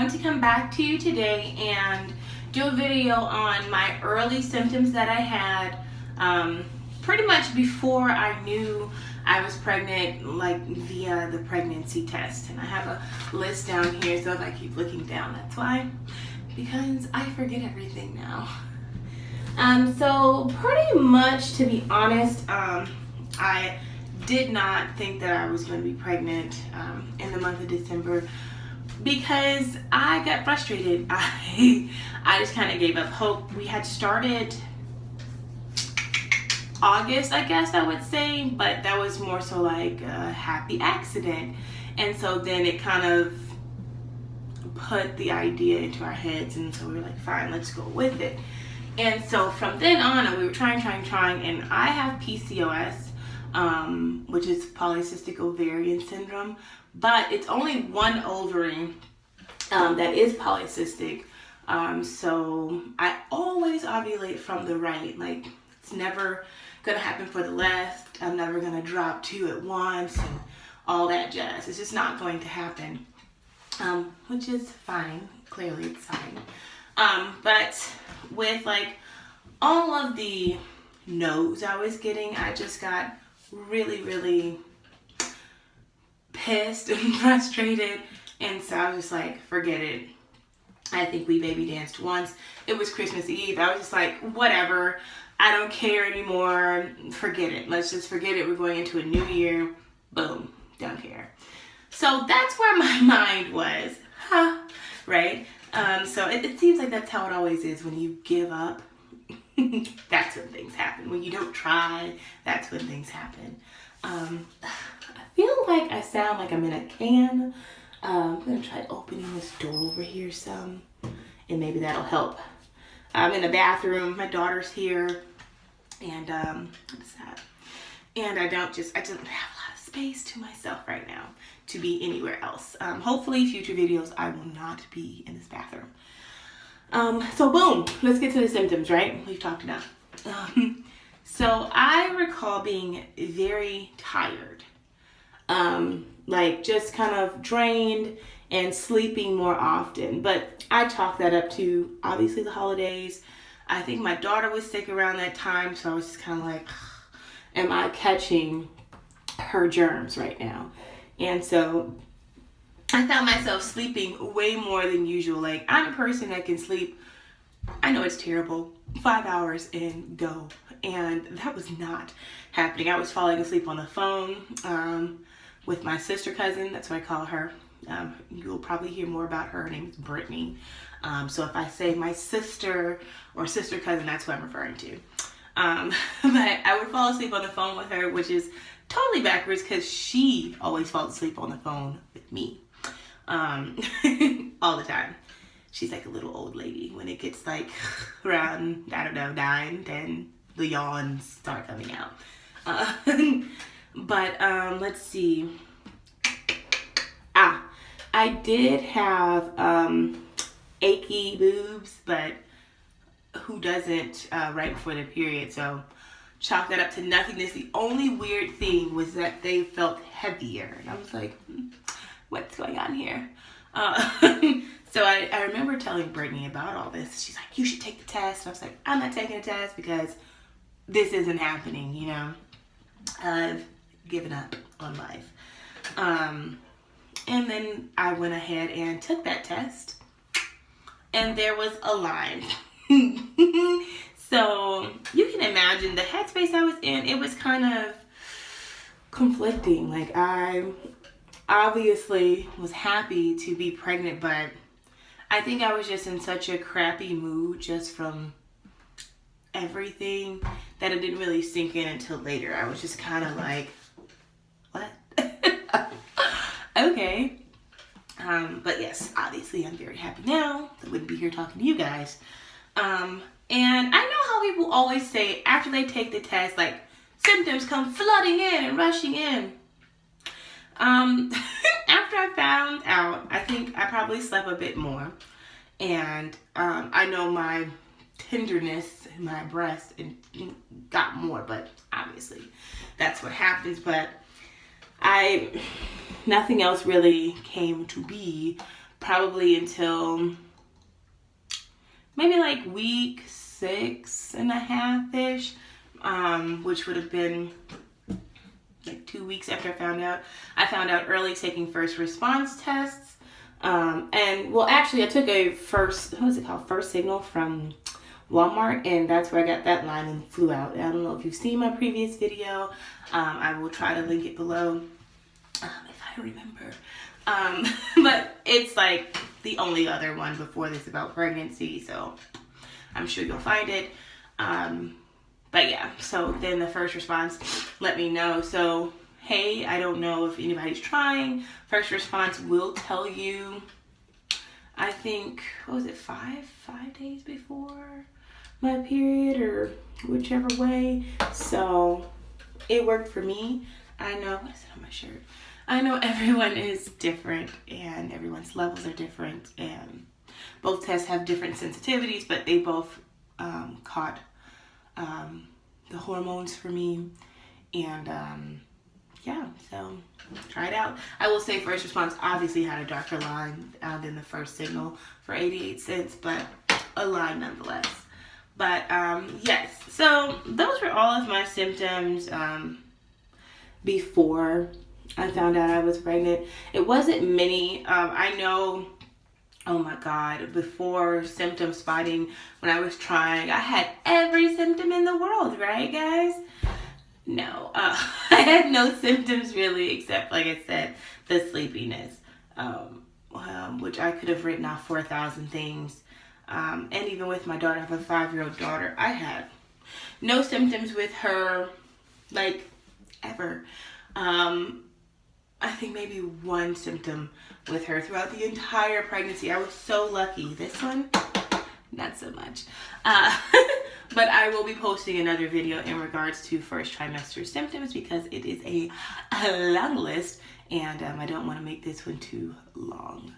want to come back to you today and do a video on my early symptoms that I had pretty much before I knew I was pregnant, like via the pregnancy test. And I have a list down here, so if I keep looking down, that's why, because I forget everything now. So pretty much, to be honest, I did not think that I was going to be pregnant in the month of December because I got frustrated. I just kind of gave up hope. We had started August, I guess I would say, but that was more so like a happy accident. And so then it kind of put the idea into our heads, and so we were like, fine, let's go with it. And so from then on, we were trying, and I have PCOS, which is polycystic ovarian syndrome, but it's only one ovary that is polycystic. So I always ovulate from the right. Like, it's never gonna happen for the left. I'm never gonna drop two at once and all that jazz. It's just not going to happen, which is fine. Clearly it's fine. But with like all of the no's I was getting, I just got really pissed and frustrated, and so I was just like, forget it. I think we baby danced once. It was Christmas Eve. I was just like, whatever, I don't care anymore, forget it, let's just forget it. We're going into a new year, boom, don't care. So that's where my mind was, right? So it seems like that's how it always is. When you give up, that's when things happen. When you don't try, that's when things happen. I feel like I sound like I'm in a can. I'm gonna try opening this door over here some, and maybe that'll help. I'm in the bathroom, my daughter's here, and what is that? And I don't have a lot of space to myself right now to be anywhere else. Hopefully future videos I will not be in this bathroom. So boom, let's get to the symptoms, right? We've talked enough. So I recall being very tired, like just kind of drained and sleeping more often. But I chalk that up to obviously the holidays. I think my daughter was sick around that time, so I was just kind of like, am I catching her germs right now? And so I found myself sleeping way more than usual. Like, I'm a person that can sleep, I know it's terrible, 5 hours and go. And that was not happening. I was falling asleep on the phone with my sister cousin. That's what I call her. You'll probably hear more about her. Her name is Brittany. So if I say my sister or sister cousin, that's who I'm referring to. But I would fall asleep on the phone with her, which is totally backwards because she always falls asleep on the phone with me all the time. She's like a little old lady. When it gets like around, I don't know, 9, 10, the yawns start coming out. But let's see. I did have achy boobs, but who doesn't right before their period? So chalk that up to nothingness. The only weird thing was that they felt heavier, and I was like, what's going on here? So I remember telling Brittany about all this. She's like, you should take the test. I was like, I'm not taking a test because this isn't happening, you know. I've given up on life. And then I went ahead and took that test, and there was a line. So you can imagine the headspace I was in. It was kind of conflicting. Like, I obviously was happy to be pregnant, but I think I was just in such a crappy mood just from everything that it didn't really sink in until later. I was just kind of like, what? Okay. But yes, obviously I'm very happy now. I wouldn't be here talking to you guys. And I know how people always say after they take the test, like, symptoms come flooding in and rushing in. After I found out, I think I probably slept a bit more. And I know my tenderness in my breast got more, but obviously that's what happens. But nothing else really came to be probably until maybe like week 6.5-ish, which would have been like 2 weeks after I found out. I found out early taking first response tests. And well, actually I took a first signal from Walmart, and that's where I got that line and flew out. I don't know if you've seen my previous video. I will try to link it below if I remember. But it's like the only other one before this about pregnancy, so I'm sure you'll find it. But yeah, so then the first response let me know. So, hey, I don't know if anybody's trying. First response will tell you, I think, what was it, 5 days before my period, or whichever way. So it worked for me. I know, what is it on my shirt? I know everyone is different and everyone's levels are different, and both tests have different sensitivities, but they both caught the hormones for me. And yeah, so try it out. I will say first response obviously had a darker line than the first signal for 88 cents, but a line nonetheless. But yes, so those were all of my symptoms before I found out I was pregnant. It wasn't many. I know, oh my God, before symptom spotting, when I was trying, I had every symptom in the world, right, guys? No, I had no symptoms really, except, like I said, the sleepiness, which I could have written off 4,000 things. And even with my daughter, I have a 5-year-old daughter, I had no symptoms with her, like, ever. I think maybe one symptom with her throughout the entire pregnancy. I was so lucky. This one, not so much. But I will be posting another video in regards to first trimester symptoms, because it is a long list, and I don't want to make this one too long.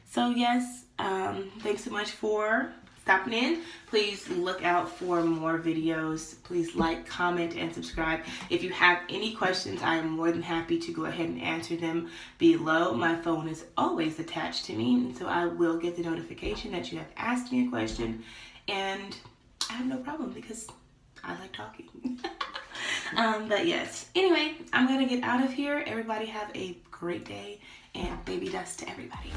So yes, thanks so much for stopping in. Please look out for more videos. Please like, comment, and subscribe. If you have any questions, I am more than happy to go ahead and answer them below. My phone is always attached to me, and so I will get the notification that you have asked me a question, and I have no problem because I like talking. But yes, anyway, I'm gonna get out of here. Everybody have a great day, and baby dust to everybody.